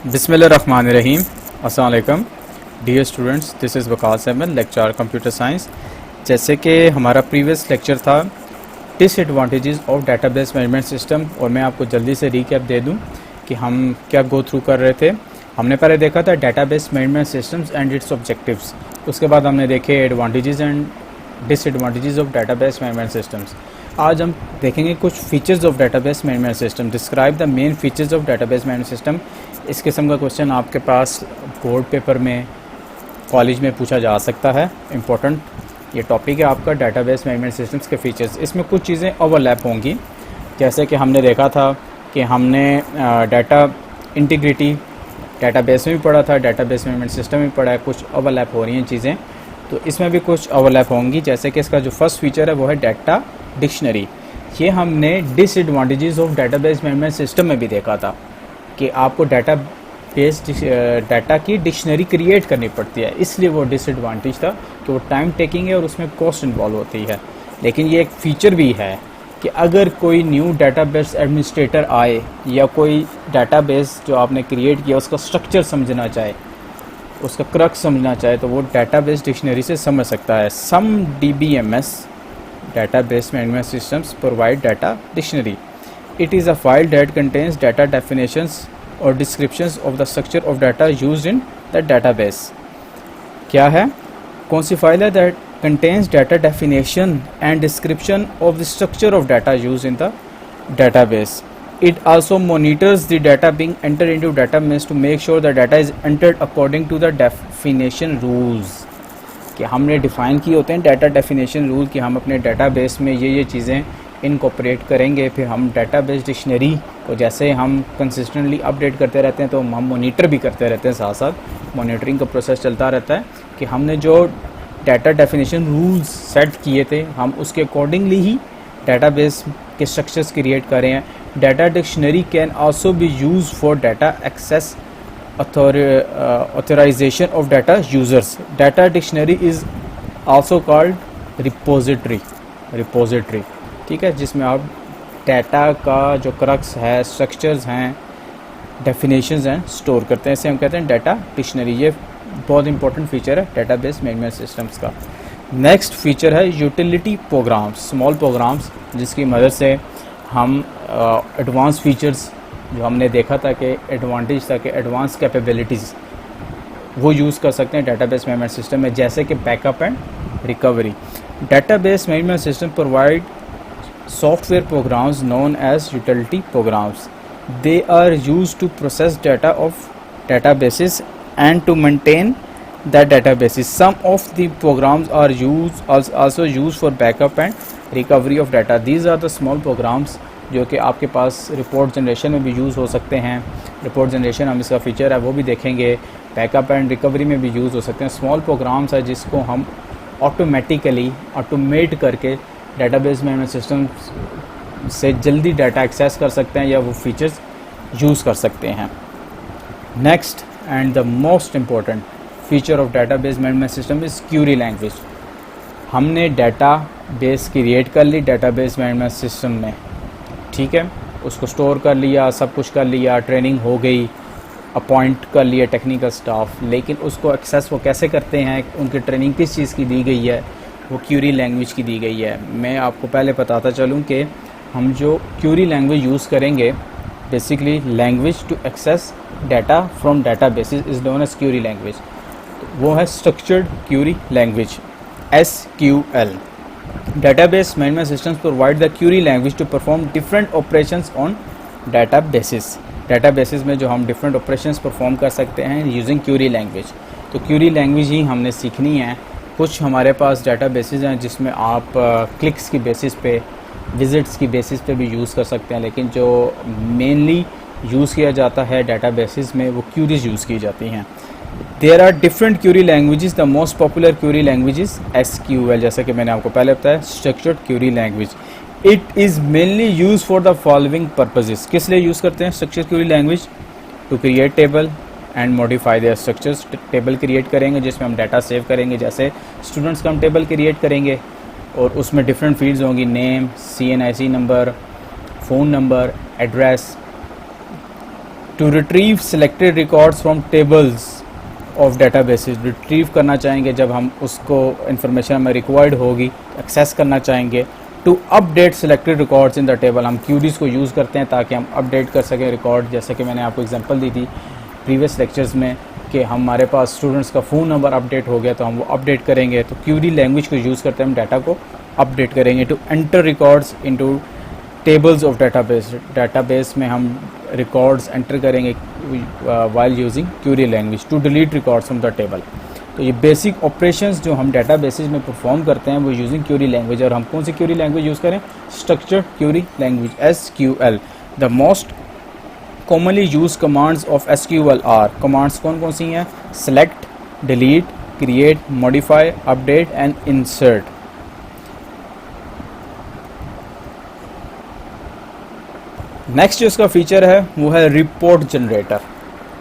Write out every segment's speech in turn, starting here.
बिस्मिल्लाहिर्रहमानिर्रहीम। अस्सलाम वालेकुम dear students, this is Waqas Ahmad, lecture computer science. जैसे कि हमारा प्रीवियस लेक्चर था disadvantages of database management system, और मैं आपको जल्दी से रीकैप दे दूं कि हम क्या गो थ्रू कर रहे थे। हमने पहले देखा था database management systems and it's objectives. उसके बाद हमने देखे advantages and disadvantages of database management systems. आज हम देखेंगे कुछ features of database management system. Describe the main features of database management system. इस किस्म का क्वेश्चन आपके पास बोर्ड पेपर में, कॉलेज में पूछा जा सकता है। इम्पोर्टेंट ये टॉपिक है आपका, डेटाबेस मैनेजमेंट सिस्टम्स के फीचर्स। इसमें कुछ चीज़ें ओवरलैप होंगी, जैसे कि हमने देखा था कि हमने डाटा इंटीग्रिटी डेटाबेस में भी पढ़ा था, डेटाबेस मैनेजमेंट सिस्टम में पढ़ा है। कुछ ओवरलैप हो रही हैं चीज़ें, तो इसमें भी कुछ ओवरलैप होंगी। जैसे कि इसका जो फर्स्ट फीचर है वो है डाटा डिक्शनरी। ये हमने disadvantages of database management system में भी देखा था कि आपको डाटा की डिक्शनरी क्रिएट करनी पड़ती है, इसलिए वो डिसएडवांटेज था कि वो टाइम टेकिंग है और उसमें कॉस्ट इन्वॉल्व होती है। लेकिन ये एक फ़ीचर भी है कि अगर कोई न्यू डाटाबेस एडमिनिस्ट्रेटर आए या कोई डाटाबेस जो आपने क्रिएट किया उसका स्ट्रक्चर समझना चाहे, उसका क्रक्स समझना चाहे, तो वो डाटाबेस डिक्शनरी से समझ सकता है। सम DBMS database management systems provide data dictionary. It is a file that contains data definitions or descriptions of the structure of data used in the database. क्या है? कौन सी फाइल है? that contains data definition and description of the structure of data used in the database. It also monitors the data being entered into database to make sure the data is entered according to the definition rules. कि हमने define किए होते हैं data definition rule कि हम अपने database में ये चीज़ें इनकॉर्पोरेट करेंगे। फिर हम डाटाबेस डिक्शनरी को जैसे हम कंसिस्टेंटली अपडेट करते रहते हैं, तो हम मॉनिटर भी करते रहते हैं, साथ साथ मॉनिटरिंग का प्रोसेस चलता रहता है कि हमने जो डाटा डेफिनेशन रूल्स सेट किए थे हम उसके अकॉर्डिंगली ही डाटाबेस के स्ट्रक्चर्स क्रिएट कर रहे हैं। Data dictionary can also be use for data access authorization of data users. Data dictionary is also called repository. ठीक है, जिसमें आप डाटा का जो क्रक्स है, स्ट्रक्चर्स हैं, डेफिनेशंस हैं, स्टोर करते हैं। इसे हम कहते हैं डाटा डिक्शनरी। ये बहुत इंपॉर्टेंट फीचर है डेटाबेस मैनेजमेंट सिस्टम्स का। नेक्स्ट फीचर है यूटिलिटी प्रोग्राम्स, स्मॉल प्रोग्राम्स, जिसकी मदद से हम एडवांस फीचर्स जो हमने देखा था कि एडवांटेज था कि एडवांस कैपेबिलिटीज़ वो यूज़ कर सकते हैं डेटाबेस मैनेजमेंट सिस्टम में, जैसे कि backup and recovery. Database management system provide software programs known as utility programs. They are used to process data of databases and to maintain the databases. Some of the programs are also used for backup and recovery of data. These are the small programs जो कि आपके पास report generation में भी use हो सकते हैं। Report generation हम इसका फीचर है वो भी देखेंगे। बैकअप एंड रिकवरी में भी यूज़ हो सकते हैं। स्मॉल प्रोग्राम्स है जिसको हम ऑटोमेट करके डेटाबेस मैनेजमेंट सिस्टम से जल्दी डाटा एक्सेस कर सकते हैं या वो फीचर्स यूज़ कर सकते हैं। Next and the most important feature of database management system is Curie language. हमने डाटा बेस क्रिएट कर ली डेटाबेस मैनेजमेंट सिस्टम में, ठीक है, उसको स्टोर कर लिया, सब कुछ कर लिया, ट्रेनिंग हो गई, अपॉइंट कर लिया टेक्निकल स्टाफ, लेकिन उसको एक्सेस वो कैसे करते हैं, उनकी ट्रेनिंग किस चीज़ की दी गई है, वो क्यूरी लैंग्वेज की दी गई है। मैं आपको पहले बताता चलूँ कि हम जो क्यूरी लैंग्वेज यूज़ करेंगे, basically language to access data from data basis is known as query language. वो है structured query language, SQL। Database management systems provide the query language to perform different operations on databases. Databases में जो हम different operations perform कर सकते हैं using query language। तो query language ही हमने सीखनी है। कुछ हमारे पास databases हैं जिसमें आप क्लिक्स की बेसिस पे, विजिट्स की बेसिस पे भी यूज़ कर सकते हैं, लेकिन जो मेनली यूज़ किया जाता है databases में वो queries यूज़ की जाती हैं। There are different query languages. The most popular query language is SQL, जैसा कि मैंने आपको पहले बताया, structured query language. It is mainly used for the following purposes. किस लिए यूज़ करते हैं structured query language? To create table and modify their structures. Table create करेंगे जिसमें हम डाटा सेव करेंगे, जैसे स्टूडेंट्स का हम टेबल क्रिएट करेंगे और उसमें डिफरेंट फील्ड्स होंगी, name, CNIC number, phone number, address, to retrieve selected records from tables of databases, retrieve करना चाहेंगे जब हम उसको इंफॉर्मेशन हमें रिक्वायर्ड होगी एक्सेस करना चाहेंगे। To update selected records in the table, हम क्यूरीज को यूज़ करते हैं ताकि हम अपडेट कर सकें रिकॉर्ड, जैसे कि मैंने आपको एग्जांपल दी थी प्रीवियस लेक्चर्स में कि हमारे पास स्टूडेंट्स का फ़ोन नंबर अपडेट हो गया तो हम वो अपडेट करेंगे, तो क्यूरी लैंग्वेज को यूज़ करते हैं हम डाटा को अपडेट करेंगे। To enter records into tables of database, database में हम रिकॉर्ड्स एंटर करेंगे while using query language. To delete records from the table, तो ये बेसिक ऑपरेशंस जो हम डेटाबेसेस में परफॉर्म करते हैं वो यूजिंग क्यूरी लैंग्वेज। और हम कौन सी क्यूरी लैंग्वेज यूज़ करें? Structured query language, SQL। The most commonly use commands of SQL are, commands कौन कौन सी हैं? Select, delete, create, modify, update and insert. Next जो इसका फीचर है वो है रिपोर्ट जनरेटर,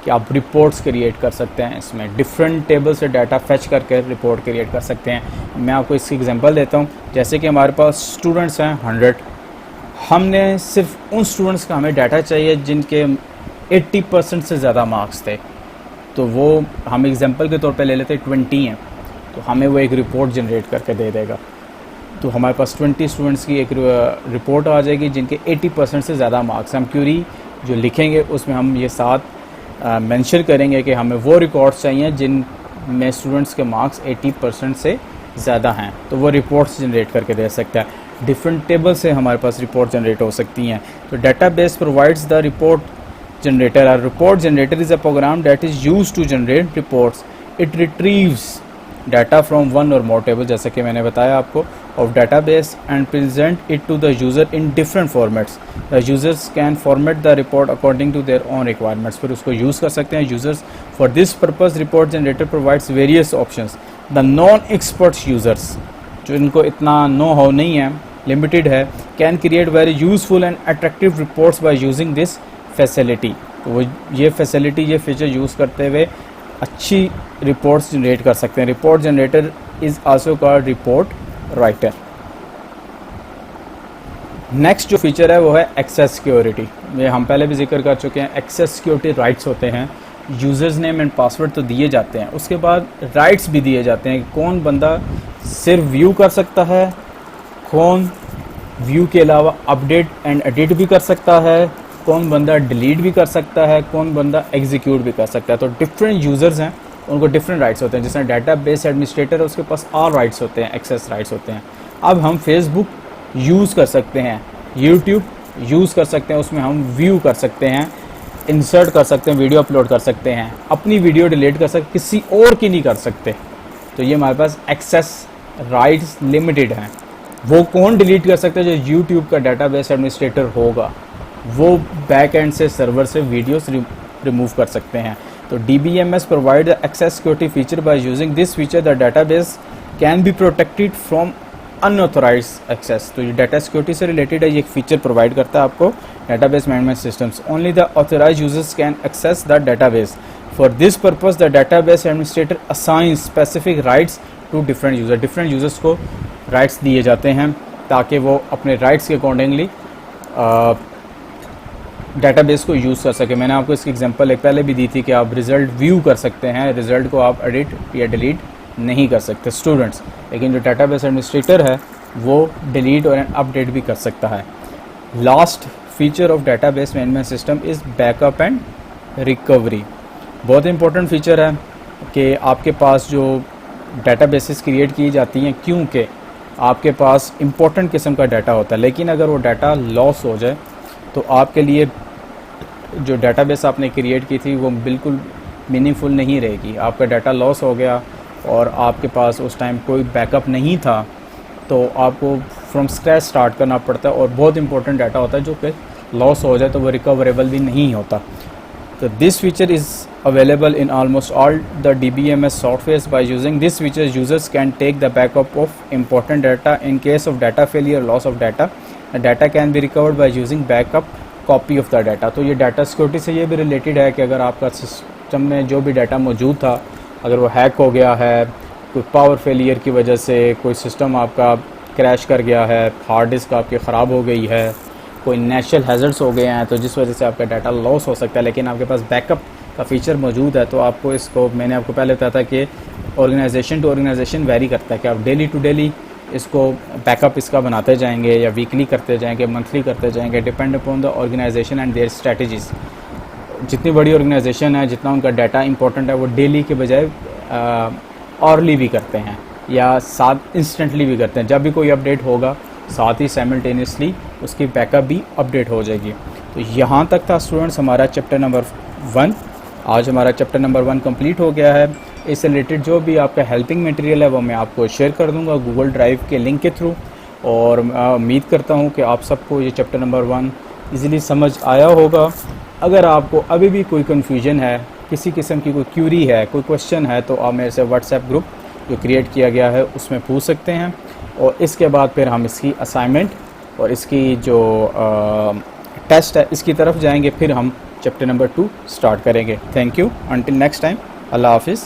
कि आप रिपोर्ट्स क्रिएट कर सकते हैं इसमें, डिफरेंट टेबल से डाटा फेच करके रिपोर्ट क्रिएट कर सकते हैं। मैं आपको इसकी एग्जांपल देता हूँ, जैसे कि हमारे पास स्टूडेंट्स हैं 100, हमने सिर्फ उन स्टूडेंट्स का हमें डाटा चाहिए जिनके 80% से ज़्यादा मार्क्स थे, तो वो हम एग्जांपल के तौर पे ले लेते हैं 20 हैं, तो हमें वो एक रिपोर्ट जनरेट करके दे देगा। तो हमारे पास 20 स्टूडेंट्स की एक रिपोर्ट आ जाएगी जिनके 80% से ज़्यादा मार्क्स। हम क्यूरी जो लिखेंगे उसमें हम ये साथ मेंशन करेंगे कि हमें वो रिकॉर्ड्स चाहिए जिन में स्टूडेंट्स के मार्क्स 80% से ज़्यादा हैं, तो वो रिपोर्ट्स जनरेट करके दे सकता है। डिफरेंट टेबल से हमारे पास रिपोर्ट जनरेट हो सकती हैं। तो database provides the report generator. A report generator is a program that is used to generate reports. It retrieves data from one or more table, जैसे कि मैंने बताया आपको, of database and present it to the user in different formats. The users can format the report according to their own requirements. फिर उसको use कर सकते हैं users. For this purpose, report generator provides various options. The non-expert users, जो इनको इतना know-how नहीं है, limited है, can create very useful and attractive reports by using this facility. तो वो ये फैसिलिटी, ये फीचर यूज़ करते हुए अच्छी रिपोर्ट्स जनरेट कर सकते हैं। Report generator is also called report writer. Next जो फीचर है वो है एक्सेस सिक्योरिटी। ये हम पहले भी जिक्र कर चुके हैं। एक्सेस सिक्योरिटी राइट्स होते हैं, यूज़र्स नेम एंड पासवर्ड तो दिए जाते हैं, उसके बाद राइट्स भी दिए जाते हैं कि कौन बंदा सिर्फ व्यू कर सकता है, कौन व्यू के अलावा अपडेट एंड एडिट भी कर सकता है, कौन बंदा डिलीट भी कर सकता है, कौन बंदा एग्जीक्यूट भी कर सकता है। तो डिफरेंट यूज़र्स हैं, उनको डिफरेंट राइट्स होते हैं। जिसमें डेटाबेस एडमिनिस्ट्रेटर है उसके पास और राइट्स होते हैं, एक्सेस राइट्स होते हैं। अब हम फेसबुक यूज़ कर सकते हैं, यूट्यूब यूज़ कर सकते हैं, उसमें हम व्यू कर सकते हैं, इंसर्ट कर सकते हैं, वीडियो अपलोड कर सकते हैं, अपनी वीडियो डिलीट कर सकते, किसी और की नहीं कर सकते। तो ये हमारे पास एक्सेस राइट्स लिमिटेड हैं। वो कौन डिलीट कर सकता है? जो यूट्यूब का डेटाबेस एडमिनिस्ट्रेटर होगा, वो बैक एंड से सर्वर से वीडियोस रिमूव कर सकते हैं। तो DBMS provide access security feature by using this feature the database can be protected from unauthorized access. तो ये डाटा सिक्योरिटी से रिलेटेड है, ये एक फीचर प्रोवाइड करता है आपको database management systems. Only the authorized users can access the database. For this purpose the database administrator assigns specific rights to different user. Different users को राइट्स दिए जाते हैं ताकि वो अपने राइट्स के अकॉर्डिंगली डेटाबेस को यूज़ कर सके। मैंने आपको इसकी एग्जांपल एक पहले भी दी थी कि आप रिज़ल्ट व्यू कर सकते हैं, रिज़ल्ट को आप एडिट या डिलीट नहीं कर सकते स्टूडेंट्स, लेकिन जो डेटाबेस एडमिनिस्ट्रेटर है वो डिलीट और अपडेट भी कर सकता है। Last feature of database management system is backup and recovery. बहुत इंपॉर्टेंट फीचर है कि आपके पास जो डेटाबेसेस क्रिएट की जाती हैं, क्योंकि आपके पास इंपॉर्टेंट किस्म का डाटा होता है, लेकिन अगर वो डाटा लॉस हो जाए तो आपके लिए जो डेटाबेस आपने क्रिएट की थी वो बिल्कुल मीनिंगफुल नहीं रहेगी। आपका डाटा लॉस हो गया और आपके पास उस टाइम कोई बैकअप नहीं था, तो आपको फ्रॉम स्क्रैच स्टार्ट करना पड़ता है, और बहुत इंपॉर्टेंट डाटा होता है जो कि लॉस हो जाए तो वो रिकवरेबल भी नहीं होता। तो this feature is available in almost all the DBMS softwares. By using this feature, users can take the backup of important data. In case of data failure, loss of data, the data can be recovered by using backup copy of the data. तो ये data security से ये भी related है कि अगर आपका system में जो भी डाटा मौजूद था, अगर वो हैक हो गया है, कोई पावर फेलियर की वजह से कोई सिस्टम आपका क्रैश कर गया है, हार्ड डिस्क आपकी ख़राब हो गई है, कोई नेचुरल हैज़र्ड्स हो गए हैं तो जिस वजह से आपका डाटा लॉस हो सकता है, लेकिन आपके पास बैकअप का फीचर मौजूद है, तो आपको इसको, मैंने आपको पहले बताया था कि ऑर्गेनाइजेशन टू ऑर्गेनाइजेशन वेरी करता है कि आप डेली टू डेली इसको बैकअप इसका बनाते जाएंगे या वीकली करते जाएंगे, मंथली करते जाएंगे, depend upon the organization and their strategies. जितनी बड़ी ऑर्गेनाइजेशन है, जितना उनका डाटा इंपॉर्टेंट है, वो डेली के बजाय आवरली भी करते हैं या साथ इंस्टेंटली भी करते हैं। जब भी कोई अपडेट होगा साथ ही साइमल्टेनियसली उसकी बैकअप भी अपडेट हो जाएगी। तो यहाँ तक था स्टूडेंट्स हमारा चैप्टर नंबर 1। आज हमारा चैप्टर नंबर 1 कंप्लीट हो गया है। इससे रिलेटेड जो भी आपका हेल्पिंग मटेरियल है वो मैं आपको शेयर कर दूंगा गूगल ड्राइव के लिंक के थ्रू, और उम्मीद करता हूँ कि आप सबको ये चैप्टर नंबर 1 ईज़िली समझ आया होगा। अगर आपको अभी भी कोई कन्फ्यूजन है, किसी किस्म की कोई क्यूरी है, कोई क्वेश्चन है, तो आप मेरे से व्हाट्सएप ग्रुप जो क्रिएट किया गया है उसमें पूछ सकते हैं, और इसके बाद फिर हम इसकी असाइनमेंट और इसकी जो टेस्ट है इसकी तरफ जाएंगे, फिर हम चैप्टर नंबर 2 स्टार्ट करेंगे। Thank you, until next time, अल्लाह हाफिज़।